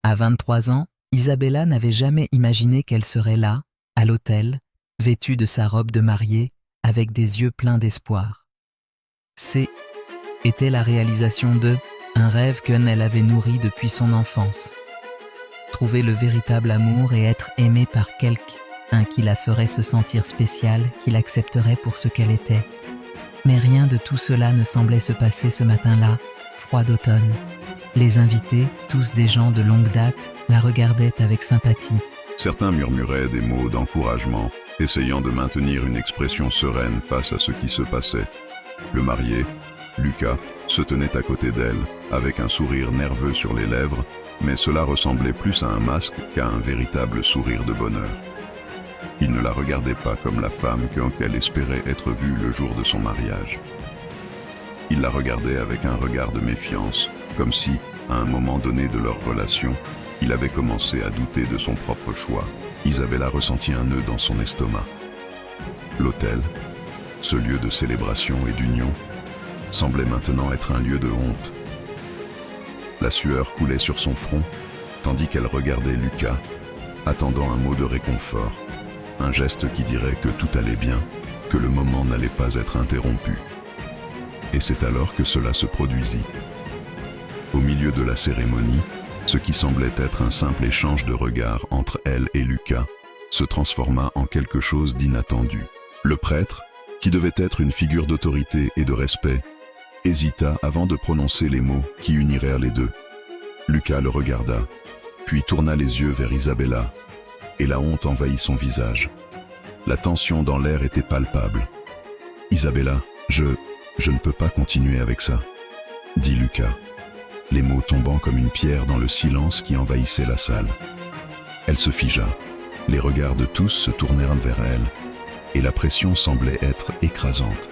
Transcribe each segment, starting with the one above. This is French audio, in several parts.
À 23 ans, Isabella n'avait jamais imaginé qu'elle serait là, à l'autel, vêtue de sa robe de mariée, avec des yeux pleins d'espoir. Était la réalisation un rêve qu'elle avait nourri depuis son enfance. Trouver le véritable amour et être aimée par quelqu'un qui la ferait se sentir spéciale, qui l'accepterait pour ce qu'elle était. Mais rien de tout cela ne semblait se passer ce matin-là, froid d'automne. Les invités, tous des gens de longue date, la regardaient avec sympathie. Certains murmuraient des mots d'encouragement, essayant de maintenir une expression sereine face à ce qui se passait. Le marié, Lucas, se tenait à côté d'elle, avec un sourire nerveux sur les lèvres, mais cela ressemblait plus à un masque qu'à un véritable sourire de bonheur. Il ne la regardait pas comme la femme qu'elle espérait être vue le jour de son mariage. Il la regardait avec un regard de méfiance, comme si, à un moment donné de leur relation, il avait commencé à douter de son propre choix. Isabella ressentit un nœud dans son estomac. L'autel, ce lieu de célébration et d'union, semblait maintenant être un lieu de honte. La sueur coulait sur son front, tandis qu'elle regardait Lucas, attendant un mot de réconfort, un geste qui dirait que tout allait bien, que le moment n'allait pas être interrompu. Et c'est alors que cela se produisit. Au milieu de la cérémonie, ce qui semblait être un simple échange de regards entre elle et Lucas se transforma en quelque chose d'inattendu. Le prêtre, qui devait être une figure d'autorité et de respect, hésita avant de prononcer les mots qui uniraient les deux. Lucas le regarda, puis tourna les yeux vers Isabella, et la honte envahit son visage. La tension dans l'air était palpable. « Isabella, je ne peux pas continuer avec ça, » dit Lucas, les mots tombant comme une pierre dans le silence qui envahissait la salle. Elle se figea, les regards de tous se tournèrent vers elle, et la pression semblait être écrasante.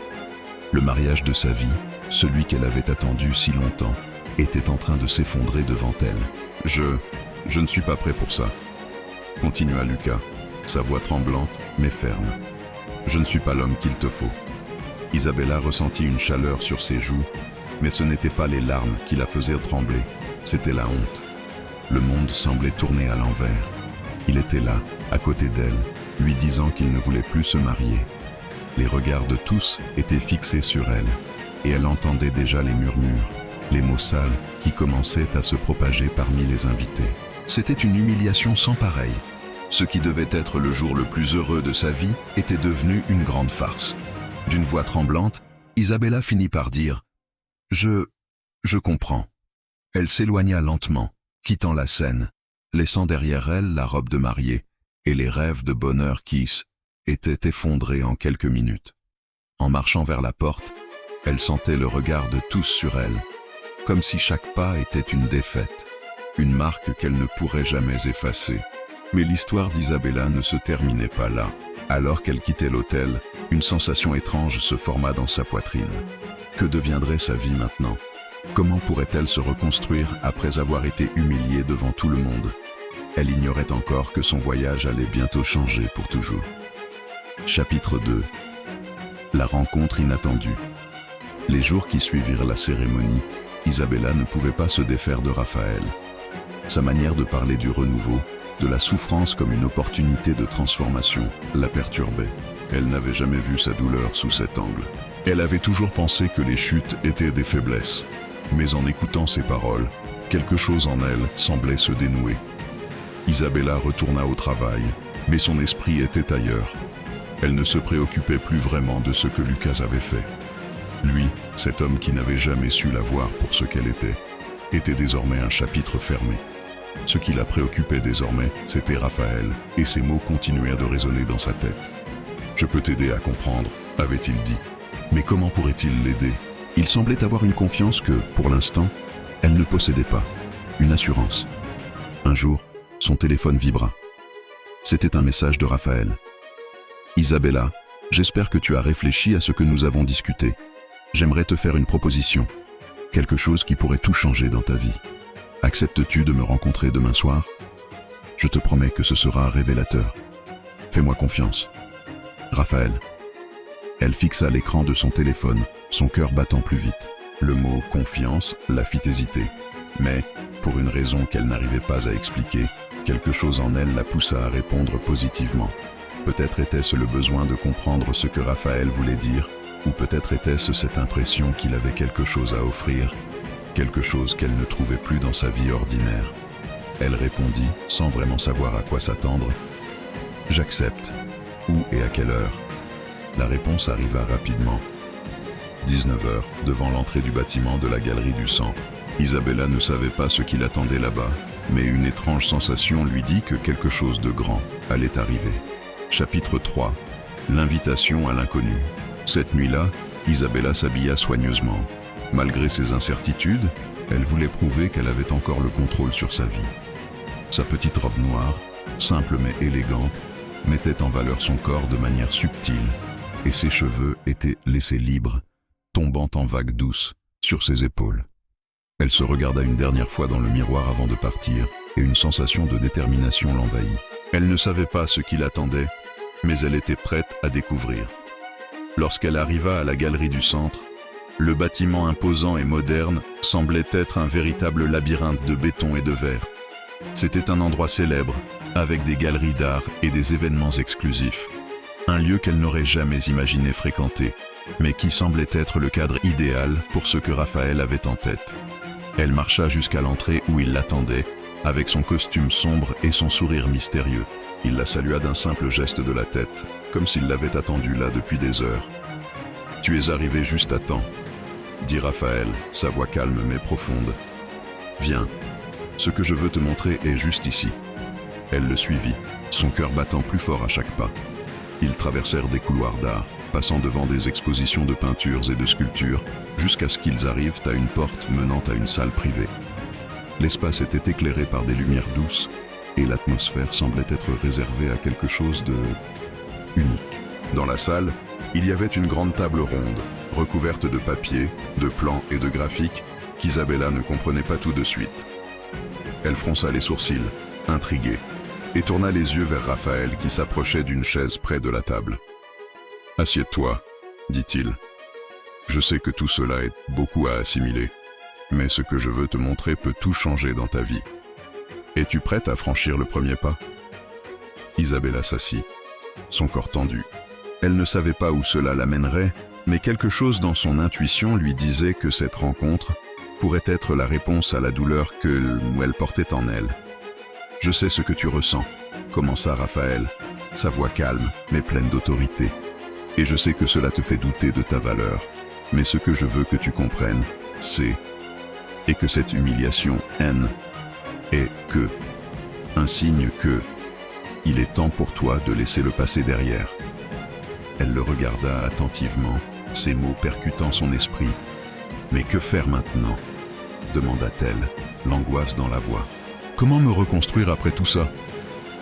Le mariage de sa vie, celui qu'elle avait attendu si longtemps, était en train de s'effondrer devant elle. « Je ne suis pas prêt pour ça, » continua Lucas, sa voix tremblante mais ferme. « Je ne suis pas l'homme qu'il te faut. » Isabella ressentit une chaleur sur ses joues, mais ce n'étaient pas les larmes qui la faisaient trembler, c'était la honte. Le monde semblait tourner à l'envers. Il était là, à côté d'elle, lui disant qu'il ne voulait plus se marier. Les regards de tous étaient fixés sur elle, et elle entendait déjà les murmures, les mots sales qui commençaient à se propager parmi les invités. C'était une humiliation sans pareille. Ce qui devait être le jour le plus heureux de sa vie était devenu une grande farce. D'une voix tremblante, Isabella finit par dire « Je comprends ». Elle s'éloigna lentement, quittant la scène, laissant derrière elle la robe de mariée et les rêves de bonheur qui étaient effondrés en quelques minutes. En marchant vers la porte, elle sentait le regard de tous sur elle, comme si chaque pas était une défaite, une marque qu'elle ne pourrait jamais effacer. Mais l'histoire d'Isabella ne se terminait pas là. Alors qu'elle quittait l'hôtel, une sensation étrange se forma dans sa poitrine. Que deviendrait sa vie maintenant? Comment pourrait-elle se reconstruire après avoir été humiliée devant tout le monde? Elle ignorait encore que son voyage allait bientôt changer pour toujours. Chapitre 2. La rencontre inattendue. Les jours qui suivirent la cérémonie, Isabella ne pouvait pas se défaire de Raphaël. Sa manière de parler du renouveau, de la souffrance comme une opportunité de transformation, la perturbait. Elle n'avait jamais vu sa douleur sous cet angle. Elle avait toujours pensé que les chutes étaient des faiblesses. Mais en écoutant ses paroles, quelque chose en elle semblait se dénouer. Isabella retourna au travail, mais son esprit était ailleurs. Elle ne se préoccupait plus vraiment de ce que Lucas avait fait. Lui, cet homme qui n'avait jamais su la voir pour ce qu'elle était désormais un chapitre fermé. Ce qui la préoccupait désormais, c'était Raphaël, et ses mots continuèrent de résonner dans sa tête. « Je peux t'aider à comprendre », avait-il dit. Mais comment pourrait-il l'aider? Il semblait avoir une confiance que, pour l'instant, elle ne possédait pas. Une assurance. Un jour, son téléphone vibra. C'était un message de Raphaël. « Isabella, j'espère que tu as réfléchi à ce que nous avons discuté. J'aimerais te faire une proposition. Quelque chose qui pourrait tout changer dans ta vie. Acceptes-tu de me rencontrer demain soir? Je te promets que ce sera révélateur. Fais-moi confiance. Raphaël. » Elle fixa l'écran de son téléphone, son cœur battant plus vite. Le mot « confiance » la fit hésiter. Mais, Pour une raison qu'elle n'arrivait pas à expliquer, quelque chose en elle la poussa à répondre positivement. Peut-être était-ce le besoin de comprendre ce que Raphaël voulait dire, ou peut-être était-ce cette impression qu'il avait quelque chose à offrir, quelque chose qu'elle ne trouvait plus dans sa vie ordinaire. Elle répondit, sans vraiment savoir à quoi s'attendre, « J'accepte. Où et à quelle heure ?» La réponse arriva rapidement. 19 heures, devant l'entrée du bâtiment de la galerie du centre. Isabella ne savait pas ce qui l'attendait là-bas, mais une étrange sensation lui dit que quelque chose de grand allait arriver. Chapitre 3. L'invitation à l'inconnu. Cette nuit-là, Isabella s'habilla soigneusement. Malgré ses incertitudes, elle voulait prouver qu'elle avait encore le contrôle sur sa vie. Sa petite robe noire, simple mais élégante, mettait en valeur son corps de manière subtile, et ses cheveux étaient laissés libres, tombant en vagues douces sur ses épaules. Elle se regarda une dernière fois dans le miroir avant de partir, et une sensation de détermination l'envahit. Elle ne savait pas ce qui l'attendait, mais elle était prête à découvrir. Lorsqu'elle arriva à la galerie du centre, le bâtiment imposant et moderne semblait être un véritable labyrinthe de béton et de verre. C'était un endroit célèbre, avec des galeries d'art et des événements exclusifs. Un lieu qu'elle n'aurait jamais imaginé fréquenter, mais qui semblait être le cadre idéal pour ce que Raphaël avait en tête. Elle marcha jusqu'à l'entrée où il l'attendait, avec son costume sombre et son sourire mystérieux. Il la salua d'un simple geste de la tête, comme s'il l'avait attendue là depuis des heures. « Tu es arrivé juste à temps », dit Raphaël, sa voix calme mais profonde. « Viens, ce que je veux te montrer est juste ici. » Elle le suivit, son cœur battant plus fort à chaque pas. Ils traversèrent des couloirs d'art, passant devant des expositions de peintures et de sculptures, jusqu'à ce qu'ils arrivent à une porte menant à une salle privée. L'espace était éclairé par des lumières douces, et l'atmosphère semblait être réservée à quelque chose de unique. Dans la salle, il y avait une grande table ronde, recouverte de papiers, de plans et de graphiques qu'Isabella ne comprenait pas tout de suite. Elle fronça les sourcils, intriguée, et tourna les yeux vers Raphaël qui s'approchait d'une chaise près de la table. « Assieds-toi, dit-il. Je sais que tout cela est beaucoup à assimiler, mais ce que je veux te montrer peut tout changer dans ta vie. Es-tu prête à franchir le premier pas ?» Isabella s'assit, son corps tendu. Elle ne savait pas où cela l'amènerait, mais quelque chose dans son intuition lui disait que cette rencontre pourrait être la réponse à la douleur qu'elle portait en elle. « Je sais ce que tu ressens », commença Raphaël, sa voix calme mais pleine d'autorité. « Et je sais que cela te fait douter de ta valeur, mais ce que je veux que tu comprennes, c'est, et que cette humiliation, haine, est que, un signe que, il est temps pour toi de laisser le passé derrière. » Elle le regarda attentivement, ses mots percutant son esprit. « Mais que faire maintenant ?» demanda-t-elle, l'angoisse dans la voix. « Comment me reconstruire après tout ça ?»«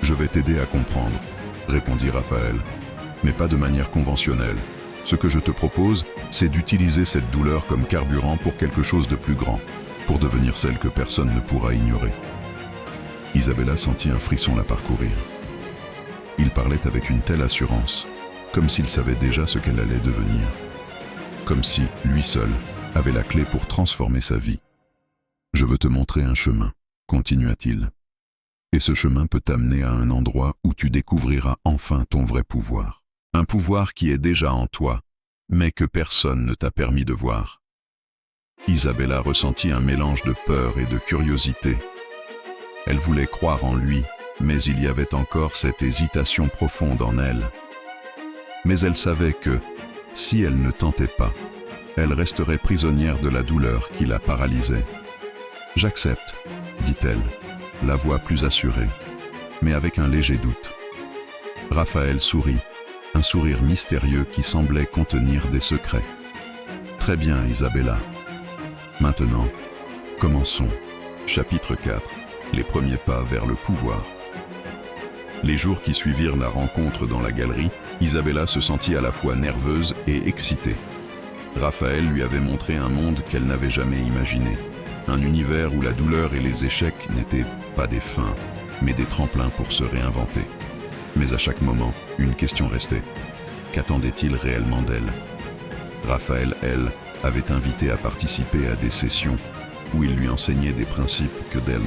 Je vais t'aider à comprendre, » répondit Raphaël, « mais pas de manière conventionnelle. Ce que je te propose, c'est d'utiliser cette douleur comme carburant pour quelque chose de plus grand, pour devenir celle que personne ne pourra ignorer. » Isabella sentit un frisson la parcourir. Il parlait avec une telle assurance, comme s'il savait déjà ce qu'elle allait devenir, comme si, lui seul, avait la clé pour transformer sa vie. « Je veux te montrer un chemin, » continua-t-il. « Et ce chemin peut t'amener à un endroit où tu découvriras enfin ton vrai pouvoir. Un pouvoir qui est déjà en toi, mais que personne ne t'a permis de voir. » Isabella ressentit un mélange de peur et de curiosité. Elle voulait croire en lui, mais il y avait encore cette hésitation profonde en elle. Mais elle savait que, si elle ne tentait pas, elle resterait prisonnière de la douleur qui la paralysait. « J'accepte, » dit-elle, la voix plus assurée, mais avec un léger doute. Raphaël sourit, un sourire mystérieux qui semblait contenir des secrets. « Très bien, Isabella. Maintenant, commençons. » Chapitre 4. Les premiers pas vers le pouvoir. Les jours qui suivirent la rencontre dans la galerie, Isabella se sentit à la fois nerveuse et excitée. Raphaël lui avait montré un monde qu'elle n'avait jamais imaginé. Un univers où la douleur et les échecs n'étaient pas des fins, mais des tremplins pour se réinventer. Mais à chaque moment, une question restait. Qu'attendait-il réellement d'elle ? Raphaël, elle, avait invité à participer à des sessions, où il lui enseignait des principes que d'elle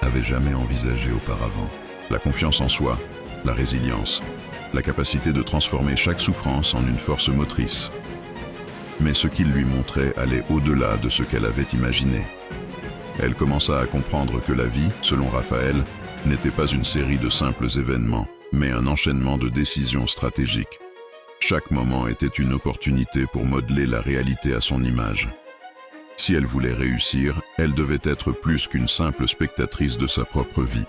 n'avait jamais envisagés auparavant. La confiance en soi, la résilience, la capacité de transformer chaque souffrance en une force motrice. Mais ce qu'il lui montrait allait au-delà de ce qu'elle avait imaginé. Elle commença à comprendre que la vie, selon Raphaël, n'était pas une série de simples événements, mais un enchaînement de décisions stratégiques. Chaque moment était une opportunité pour modeler la réalité à son image. Si elle voulait réussir, elle devait être plus qu'une simple spectatrice de sa propre vie.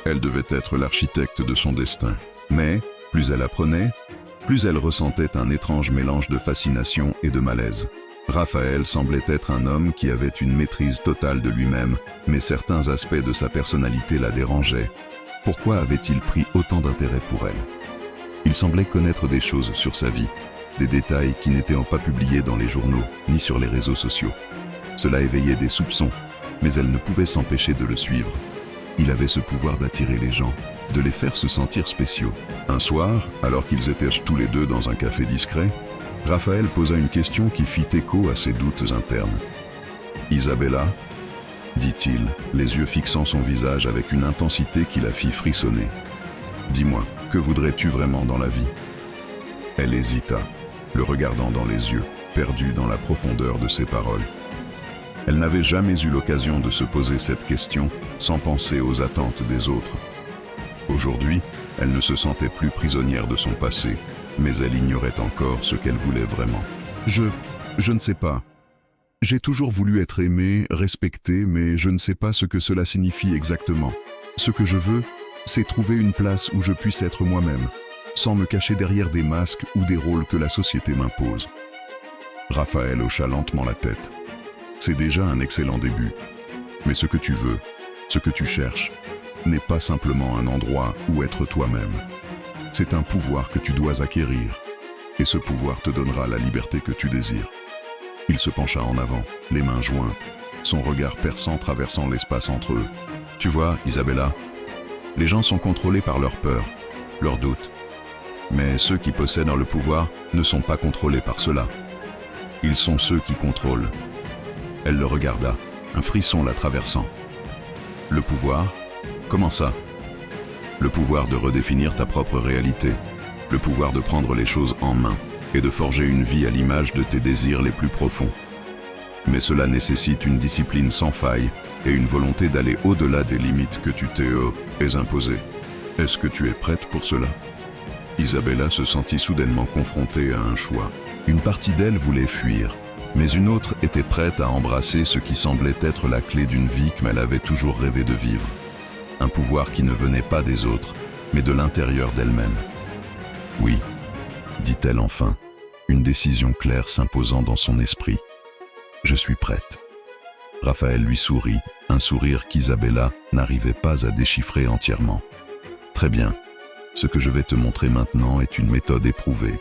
Elle devait être l'architecte de son destin. Mais, plus elle apprenait, plus elle ressentait un étrange mélange de fascination et de malaise. Raphaël semblait être un homme qui avait une maîtrise totale de lui-même, mais certains aspects de sa personnalité la dérangeaient. Pourquoi avait-il pris autant d'intérêt pour elle? Il semblait connaître des choses sur sa vie, des détails qui n'étaient pas publiés dans les journaux ni sur les réseaux sociaux. Cela éveillait des soupçons, mais elle ne pouvait s'empêcher de le suivre. Il avait ce pouvoir d'attirer les gens, de les faire se sentir spéciaux. Un soir, alors qu'ils étaient tous les deux dans un café discret, Raphaël posa une question qui fit écho à ses doutes internes. « Isabella ?» dit-il, les yeux fixant son visage avec une intensité qui la fit frissonner. « Dis-moi, que voudrais-tu vraiment dans la vie ?» Elle hésita, le regardant dans les yeux, perdue dans la profondeur de ses paroles. Elle n'avait jamais eu l'occasion de se poser cette question sans penser aux attentes des autres. Aujourd'hui, elle ne se sentait plus prisonnière de son passé, mais elle ignorait encore ce qu'elle voulait vraiment. Je ne sais pas. J'ai toujours voulu être aimée, respectée, mais je ne sais pas ce que cela signifie exactement. Ce que je veux, c'est trouver une place où je puisse être moi-même, sans me cacher derrière des masques ou des rôles que la société m'impose. Raphaël hocha lentement la tête. C'est déjà un excellent début. Mais ce que tu veux, ce que tu cherches, n'est pas simplement un endroit où être toi-même. C'est un pouvoir que tu dois acquérir, et ce pouvoir te donnera la liberté que tu désires. Il se pencha en avant, les mains jointes, son regard perçant traversant l'espace entre eux. Tu vois, Isabella, les gens sont contrôlés par leurs peurs, leurs doutes. Mais ceux qui possèdent le pouvoir ne sont pas contrôlés par cela. Ils sont ceux qui contrôlent. Elle le regarda, un frisson la traversant. Le pouvoir? Comment ça? Le pouvoir de redéfinir ta propre réalité, le pouvoir de prendre les choses en main et de forger une vie à l'image de tes désirs les plus profonds. Mais cela nécessite une discipline sans faille et une volonté d'aller au-delà des limites que tu t'es imposées. Est-ce que tu es prête pour cela? Isabella se sentit soudainement confrontée à un choix. Une partie d'elle voulait fuir, mais une autre était prête à embrasser ce qui semblait être la clé d'une vie qu'elle avait toujours rêvé de vivre. Un pouvoir qui ne venait pas des autres, mais de l'intérieur d'elle-même. Oui, dit-elle enfin, une décision claire s'imposant dans son esprit. Je suis prête. Raphaël lui sourit, un sourire qu'Isabella n'arrivait pas à déchiffrer entièrement. Très bien, ce que je vais te montrer maintenant est une méthode éprouvée.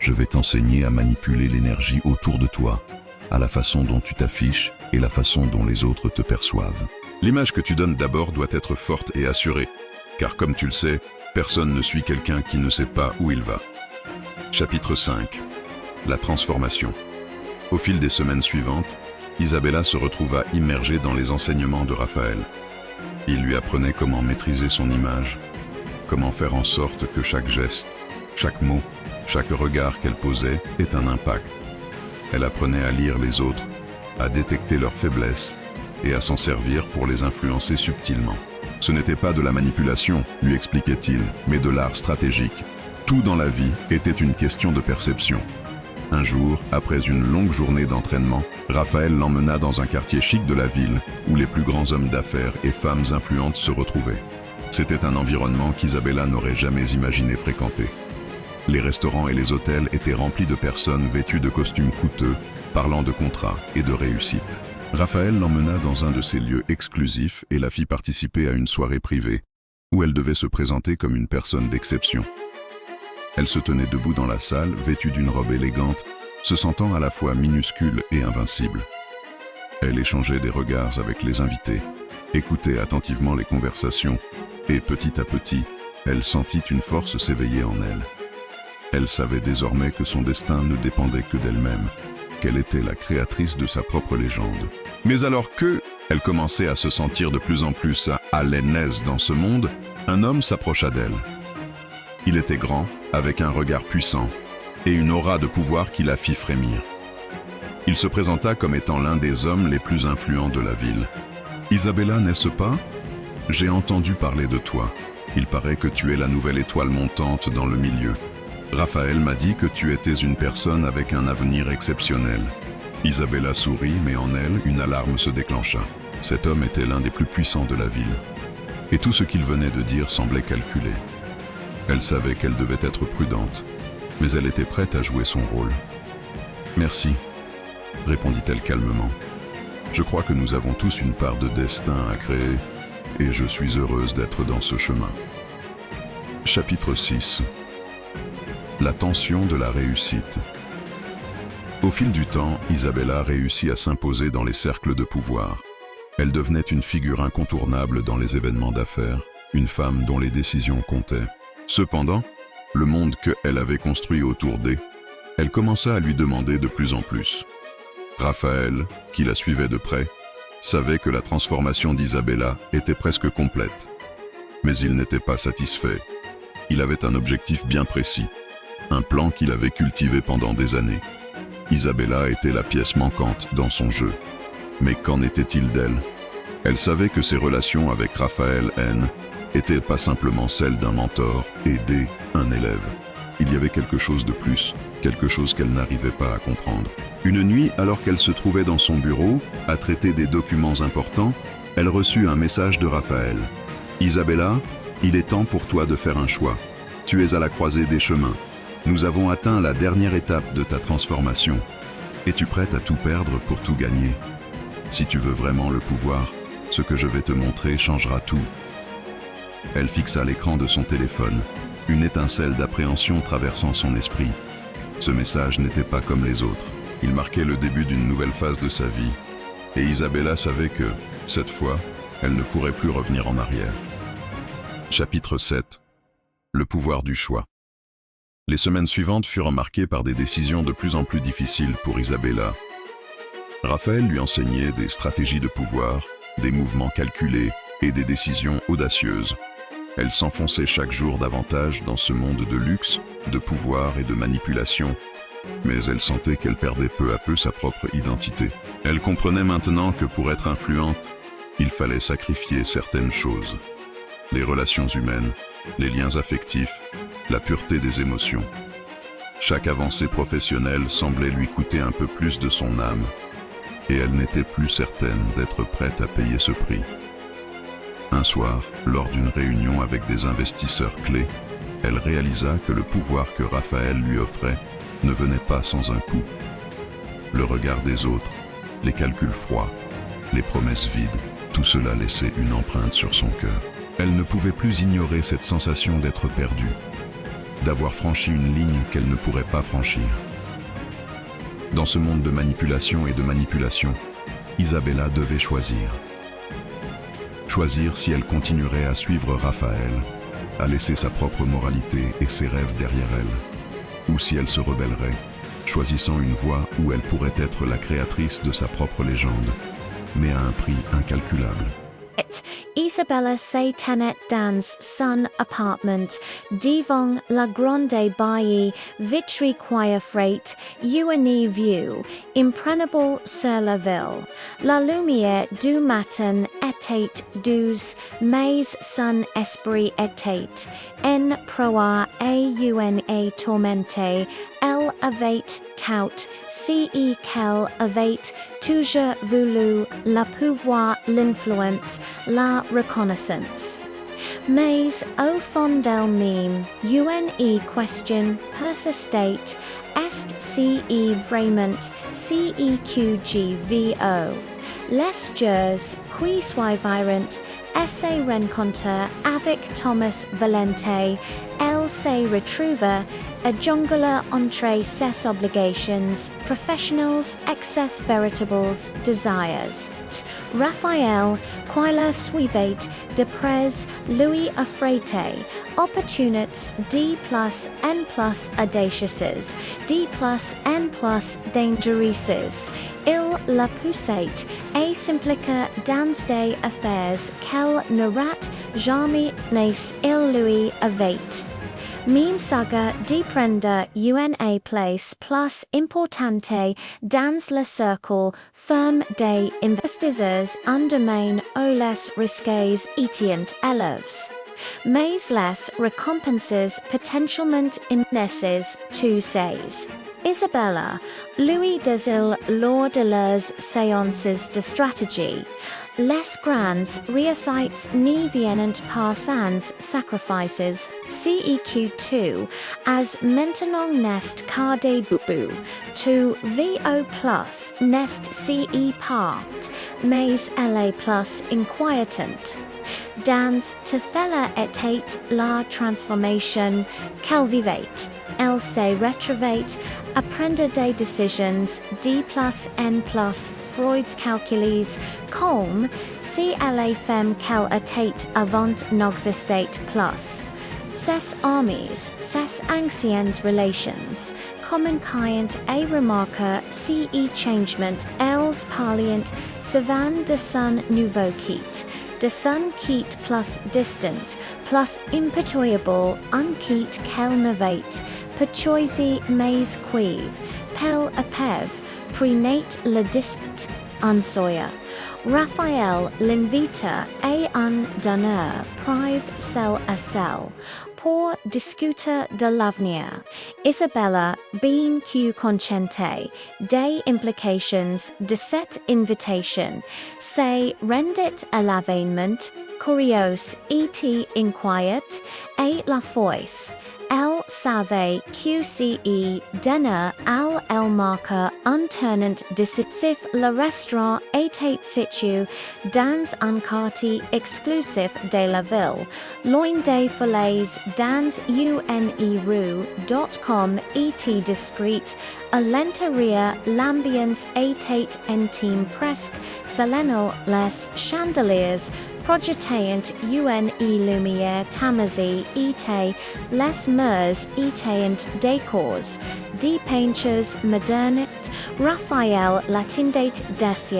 Je vais t'enseigner à manipuler l'énergie autour de toi, à la façon dont tu t'affiches et la façon dont les autres te perçoivent. L'image que tu donnes d'abord doit être forte et assurée, car comme tu le sais, personne ne suit quelqu'un qui ne sait pas où il va. Chapitre 5. La transformation. Au fil des semaines suivantes, Isabella se retrouva immergée dans les enseignements de Raphaël. Il lui apprenait comment maîtriser son image, comment faire en sorte que chaque geste, chaque mot, chaque regard qu'elle posait ait un impact. Elle apprenait à lire les autres, à détecter leurs faiblesses et à s'en servir pour les influencer subtilement. Ce n'était pas de la manipulation, lui expliquait-il, mais de l'art stratégique. Tout dans la vie était une question de perception. Un jour, après une longue journée d'entraînement, Raphaël l'emmena dans un quartier chic de la ville où les plus grands hommes d'affaires et femmes influentes se retrouvaient. C'était un environnement qu'Isabella n'aurait jamais imaginé fréquenter. Les restaurants et les hôtels étaient remplis de personnes vêtues de costumes coûteux, parlant de contrats et de réussite. Raphaël l'emmena dans un de ces lieux exclusifs et la fit participer à une soirée privée, où elle devait se présenter comme une personne d'exception. Elle se tenait debout dans la salle, vêtue d'une robe élégante, se sentant à la fois minuscule et invincible. Elle échangeait des regards avec les invités, écoutait attentivement les conversations, et petit à petit, elle sentit une force s'éveiller en elle. Elle savait désormais que son destin ne dépendait que d'elle-même, qu'elle était la créatrice de sa propre légende. Mais alors que elle commençait à se sentir de plus en plus à l'aise dans ce monde, un homme s'approcha d'elle. Il était grand, avec un regard puissant, et une aura de pouvoir qui la fit frémir. Il se présenta comme étant l'un des hommes les plus influents de la ville. « Isabella, n'est-ce pas? J'ai entendu parler de toi. Il paraît que tu es la nouvelle étoile montante dans le milieu. Raphaël m'a dit que tu étais une personne avec un avenir exceptionnel. » Isabella sourit, mais en elle, une alarme se déclencha. Cet homme était l'un des plus puissants de la ville. Et tout ce qu'il venait de dire semblait calculé. Elle savait qu'elle devait être prudente, mais elle était prête à jouer son rôle. « Merci, » répondit-elle calmement. « Je crois que nous avons tous une part de destin à créer, et je suis heureuse d'être dans ce chemin. » Chapitre 6. La tension de la réussite. Au fil du temps, Isabella réussit à s'imposer dans les cercles de pouvoir. Elle devenait une figure incontournable dans les événements d'affaires, une femme dont les décisions comptaient. Cependant, le monde qu'elle avait construit autour d'elle, elle commença à lui demander de plus en plus. Raphaël, qui la suivait de près, savait que la transformation d'Isabella était presque complète. Mais il n'était pas satisfait. Il avait un objectif bien précis, un plan qu'il avait cultivé pendant des années. Isabella était la pièce manquante dans son jeu. Mais qu'en était-il d'elle? Elle savait que ses relations avec Raphaël n'étaient pas simplement celles d'un mentor, aider un élève. Il y avait quelque chose de plus, quelque chose qu'elle n'arrivait pas à comprendre. Une nuit, alors qu'elle se trouvait dans son bureau, à traiter des documents importants, elle reçut un message de Raphaël. « Isabella, il est temps pour toi de faire un choix. Tu es à la croisée des chemins. Nous avons atteint la dernière étape de ta transformation. Es-tu prête à tout perdre pour tout gagner? Si tu veux vraiment le pouvoir, ce que je vais te montrer changera tout. » Elle fixa l'écran de son téléphone, une étincelle d'appréhension traversant son esprit. Ce message n'était pas comme les autres. Il marquait le début d'une nouvelle phase de sa vie, et Isabella savait que, cette fois, elle ne pourrait plus revenir en arrière. Chapitre 7. Le pouvoir du choix. Les semaines suivantes furent marquées par des décisions de plus en plus difficiles pour Isabella. Raphaël lui enseignait des stratégies de pouvoir, des mouvements calculés et des décisions audacieuses. Elle s'enfonçait chaque jour davantage dans ce monde de luxe, de pouvoir et de manipulation, mais elle sentait qu'elle perdait peu à peu sa propre identité. Elle comprenait maintenant que pour être influente, il fallait sacrifier certaines choses. Les relations humaines, les liens affectifs, la pureté des émotions. Chaque avancée professionnelle semblait lui coûter un peu plus de son âme, et elle n'était plus certaine d'être prête à payer ce prix. Un soir, lors d'une réunion avec des investisseurs clés, elle réalisa que le pouvoir que Raphaël lui offrait ne venait pas sans un coût. Le regard des autres, les calculs froids, les promesses vides, tout cela laissait une empreinte sur son cœur. Elle ne pouvait plus ignorer cette sensation d'être perdue, d'avoir franchi une ligne qu'elle ne pourrait pas franchir. Dans ce monde de manipulation et de manipulation, Isabella devait choisir. Choisir si elle continuerait à suivre Raphaël, à laisser sa propre moralité et ses rêves derrière elle, ou si elle se rebellerait, choisissant une voie où elle pourrait être la créatrice de sa propre légende, mais à un prix incalculable. Isabella se tenait dans son appartement, devant la grande baie vitrée coiffée, une vue imprenable sur la ville. La lumière du matin était douce, mais son esprit était en proie et une tourmentée. Elle avait tout ce qu'elle avait toujours voulu, le pouvoir, l'influence, la reconnaissance. Mais au fond d'elle-même, une question persistait, est ce vraiment ce que veux? Les jours qui suivirent, elle se rencontra avec Thomas Valente, elle elle se retrouve, a jongler entre ses obligations, professionnels, excess véritables, desires. Raphaël, quila suivait, deprès Louis Affrété, opportunités D plus N plus audacieuses, D plus N plus dangereuses. Il la poussait, et s'impliqua dans des affaires qu'elle n'aurait jamais nes il lui avait. Meme saga de prendre una place plus importante dans le cercle ferme des investisseurs en domaine où les risques étaient élevés. Mais les récompenses potentiellement immenses to ces. Isabella, Louis Desil lors de leurs séances de stratégie. Les grands réussites ne viennent pas sans sacrifices, CEQ2, as maintenant nest car des boubou, to VO plus nest CE part, mais elle est plus inquiétante. Dans Tethella était la transformation qu'elle vivait. Elle se retrouvait à prendre des décisions D plus N plus Freud's calculs, comme si elle femme qu'elle était avant n'existait plus. Ces armies, ces anciennes relations, communicant et remarquent ce changement, elles parlent souvent de son nouveau quitte, de son quitte plus distant, plus impitoyable, un quitte qu'elle n'avait, per choisi mais quive, pel à pev, prenait le dispute, en soya. Raphaël l'invita et en donneur prive celle à celle, pour discuter de l'avenir. Isabella, being consciente des implications de cette invitation, se rendit à l'événement, curieux et inquiète, et la fois. Elle savait que ce dinner à elle marqua un tournant décisif. Le restaurant était situé dans un quartier exclusif de la ville, loin des foyers dans une rue.com était discrète. À l'intérieur, l'ambiance était intime presque solennelle. Les chandeliers projetant une lumière tamisée étaient les murs étaient décors, des peintures modernes. Raphaël l'attendait dessus,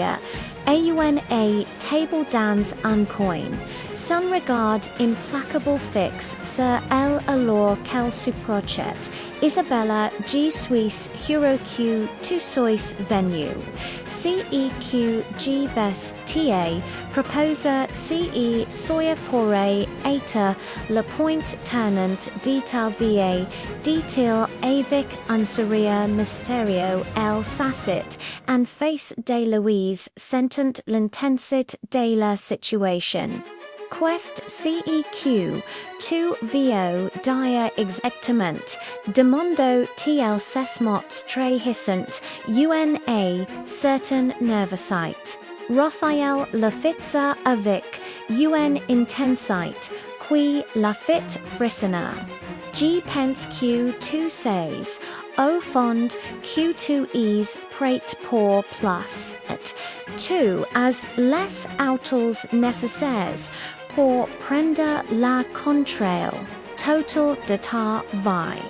et a table dans un coin, son regard implacable fixe sur elle alors qu'elle s'approchait. Isabella, je suis heureux que tu sois venu. CEQ je vais ta proposer ce soir pourrait être le point tournant de ta vie, dit-il avec un sourire mystérieux. Elle s'assit en face de Louise, sentant l'intensité de la situation. Quest CEQ, tu vo dire exactement, demando tl sesmot très hissant, una certain nervosite. Raphaël le fixa avec, une intensite, qui la fit frissonner. Je pense que tu sais, au fond, que tu es prêt pour plus. Tu as les outils nécessaires pour prendre la contrôle total de ta vie.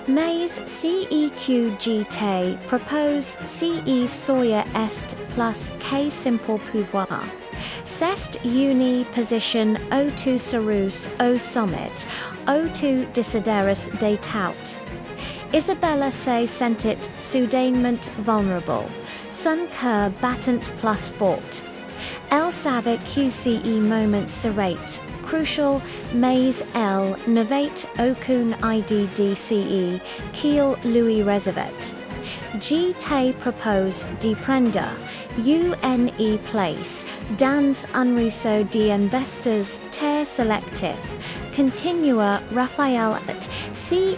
Mais CEQGT propose ce soya est plus que simple pouvoir. C'est une position où tu seras au sommet, où tu décideras de tout. Isabella se sentit soudainement vulnérable, son cœur battant plus fort. Elle savait que ce moment serait crucial, mais elle n'avait aucune idée de ce qu'il lui réservait. Je te propose de prendre une place dans un réseau d'investisseurs très sélectif. Continua Raphaël. Ce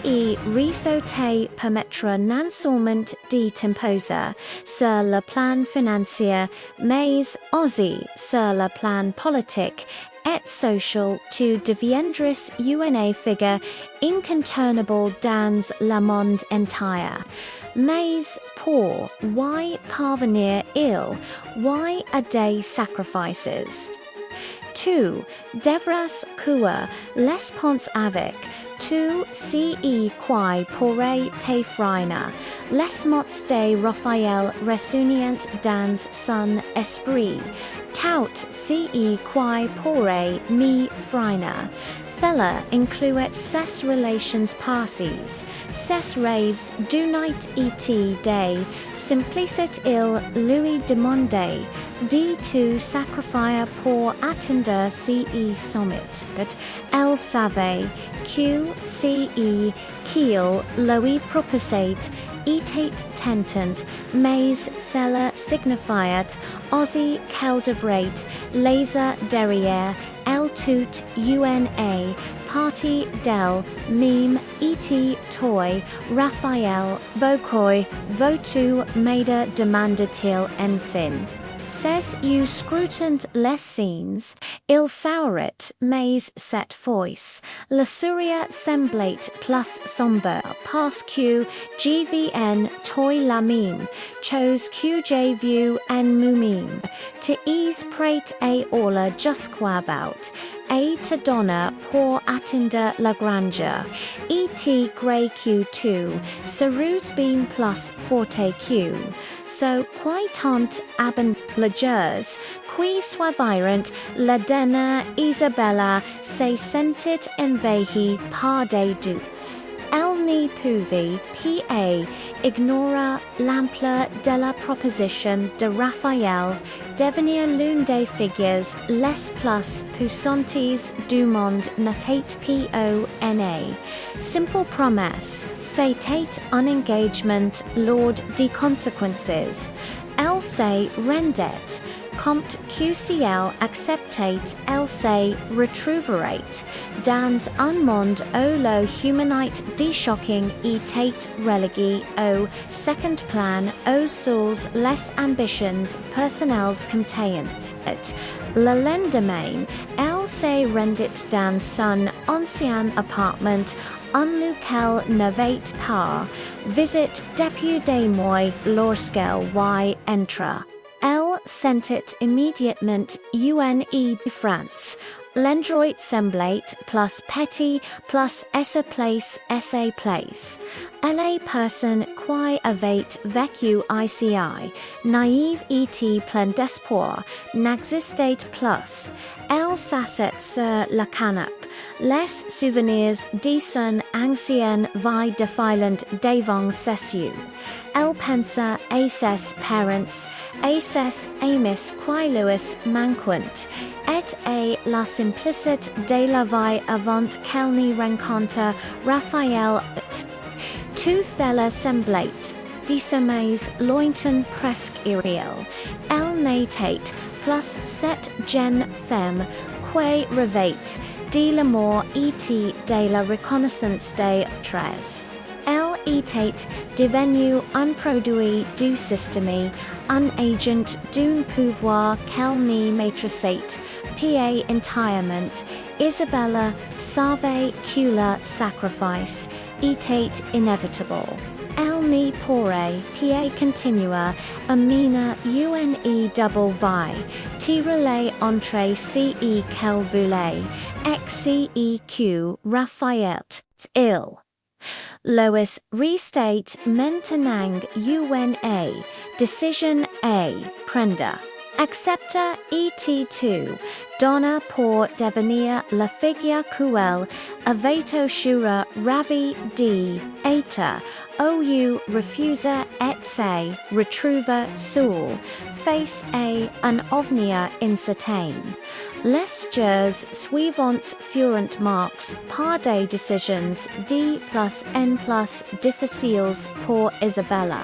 réseau te permettra non seulement de t'imposer sur le plan financier, mais aussi sur le plan politique et social to deviendris una figure incontournable dans le monde entire. Mais pour y parvenir il y a des sacrifices. Tu devras courir les ponts avec tu ce qui pourrait t'effrayer. Les mots de Raphaël resonient dans son esprit. Tout ce qui pourrait m'effrayer. Thella incluet ses relations passées, ses rêves du night et day, simplicit il lui demander de tout sacrifier pour atteindre ce summit, but elle savait que ce qu'il lui proposait était tentant, mais Thella signifiait aussi qu'elle devrait laisser derrière elle toute una partie d'elle même et toi, Raphaël, beaucoup vous m'aider demanda-t-il enfin. Ces you scrutined les scenes, il saurait, mais cette fois, la souris semblait plus sombre parce que j'viens toi la même chose que j'ai vu en moi-même, te is prête et orla jusqu'about, et te donner pour atteindre la grandeur, et te gré que tu, serus bien plus forte que, so quai tant aben la jers, qui suavirent la dena Isabella se sentit envahi par des doutes. Elle ne pouvait pas ignorer l'ampleur de la proposition de Raphaël devenir l'une des figures les plus puissantes du monde n'était pas simple promesse, c'était un engagement lourd de conséquences. Elle se rendait compte que si elle acceptait, elle se retrouverait dans un monde où le humanité de shocking était relégué au second plan aux seules les ambitions personnelles containtes. Le lendemain, elle se rendit dans son ancien appartement en lequel n'avait pas visite depuis des mois lorsqu'elle y entra. Elle sentit immédiatement une de France. L'endroit semblait plus petit, plus essa place. Les personnes qui avaient vécu ici, naïve et pleine d'espoir, n'existaient plus. Elle s'assit sur le canapé. Les souvenirs de son ancienne vie défilent devant ses yeux. Elle pensa à ses parents, à ses amis qui lui manquent, et à la simplicité de la vie avant qu'elle ne rencontre Raphaël. Tout cela semblait, de sommeil lointain presque irréel. Elle n'était plus cette jeune femme qui rêvait de l'amour et de la reconnaissance des autres. Elle était devenue un produit du système, un agent d'un pouvoir qu'elle ne maîtrisait pas entièrement. Isabella savait que le sacrifice était inévitable. Elle ne pourrait pas continuer à mener une double vie, tirer entre ce qu'elle voulait et ce que Raphaël il. Lois restate maintenant una decision à prendre. Accepta et donna pour devenir la figure qu'elle avait toujours ravi d'être, ou refusa et se retrouva seul, face à un avenir incertain. Les jours suivants furent marqués par des décisions de plus en plus difficiles pour Isabella.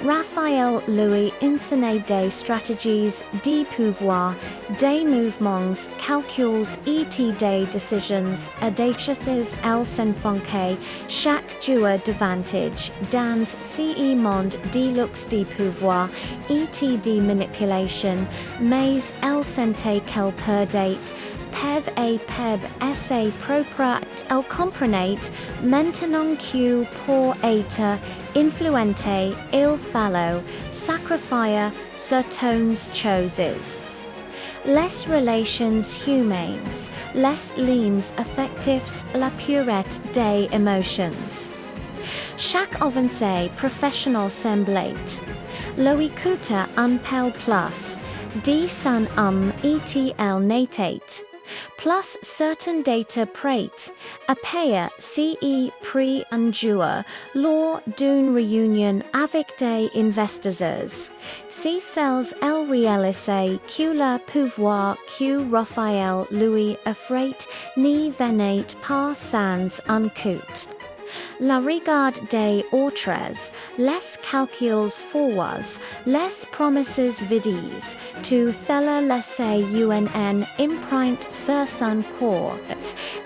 Raphaël lui enseignait des stratégies de pouvoir, des mouvements, calculs et des décisions audacieuses. Elle s'enfonçait chaque jour davantage dans ce monde de luxe de pouvoir et de manipulation, mais elle sentait qu'elle perdait pev a peb esse propra el comprenate mentenong q por ater influente il fallo sacrifier certones choses. Les relations humaines, les liens affectifs la purette des émotions. Chaque avancée professionnelle semblate. Loicuta un pel plus, d sun etl natate. Plus certain data prate, apea ce pre unjua, law d'une réunion avec des investisseurs. Si celles el réaliser que le pouvoir que Raphaël Louis affrate ni venait pas sans un coût. La regard des autres, les calculs forwards, les promesses vides, tu thela laisser unn imprint sur son corps,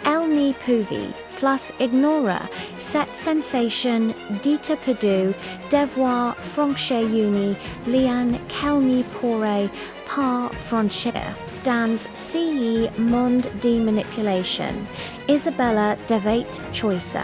elle n'y pouvait plus ignora cette sensation dita perdu devoir franchir uni lien qu'elle n'y pourrait pas franchir. Dans ce monde de manipulation, Isabella devait choisir.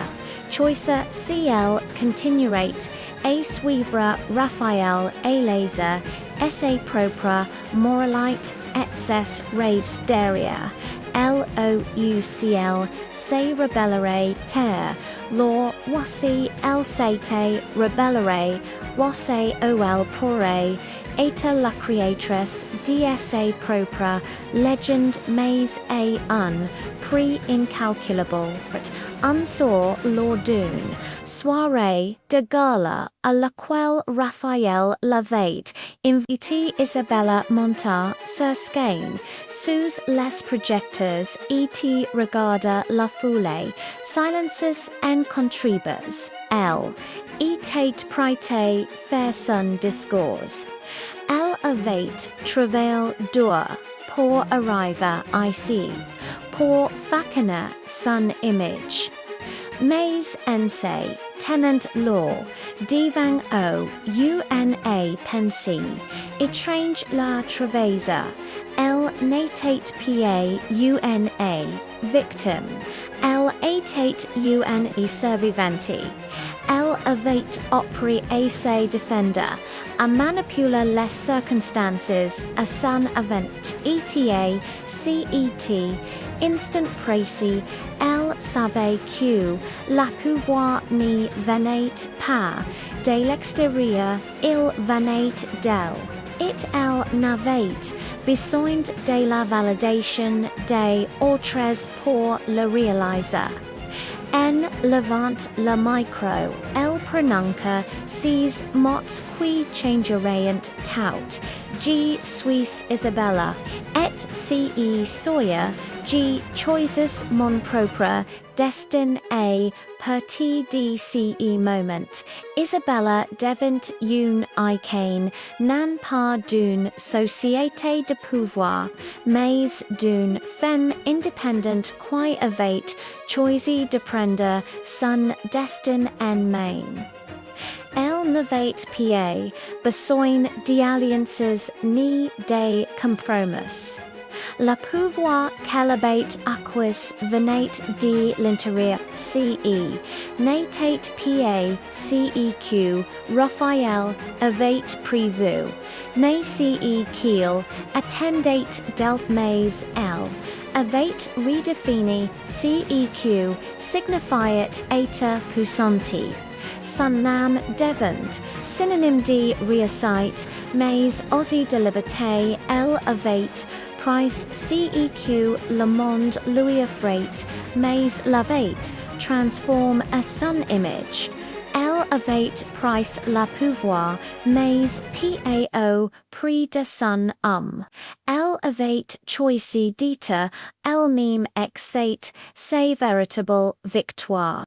Choice CL continuerate a suivre Raphaël et laser esse propre moralite etses raves derrière LOUCL se rebellere terre law wasi el sate rebellere wase ol pore eta la creatress DSA propra legend mais a un pre incalculable un sort l'ordune soirée de gala à laquelle Raphaël l'avait invité Isabella monta sur scène sous les projecteurs et regarda la foule silences and contribers elle était prête faire son discours. Elle avait travaillé dur pour arriver ici, pour façonner son image. Mais ense, tenant law, devant o una pensée, étrange la travaisa, elle n'était pas una victime, elle était une survivante. Elle avait appris à se défendre, à manipuler les circonstances à son event, eta, cet, instant précis, elle savait que la pouvoir n'y venait pas de l'extérieur, il venait d'elle. Et elle n'avait besoin de la validation des autres pour le réaliser. En levant le micro, elle prononça ces mots qui changeraient tout. Je suis Isabella, et ce soir, je choisis mon propre destin à partir de ce moment. Isabella devint une icône, non pas d'une société de pouvoir, mais d'une femme indépendante qui avait choisi de prendre son destin en main. Elle n'avait pas besoin d'alliances ni de compromis. Le pouvoir qu'elle avait acquis venait de l'intérieur, ce n'était pas ce que Raphaël avait prévu, ni ce qu'il attendait d'elle, mais elle avait redéfini ce que signifiait être puissante. Son nom devint synonyme de réussite, mais aussi de liberté. Elle avait pris ce que le monde lui offrait, mais l'avait transformé à son image. Elle avait pris le pouvoir, mais pas près de son âme. Elle avait choisi d'être elle-même et c'est sa véritable victoire.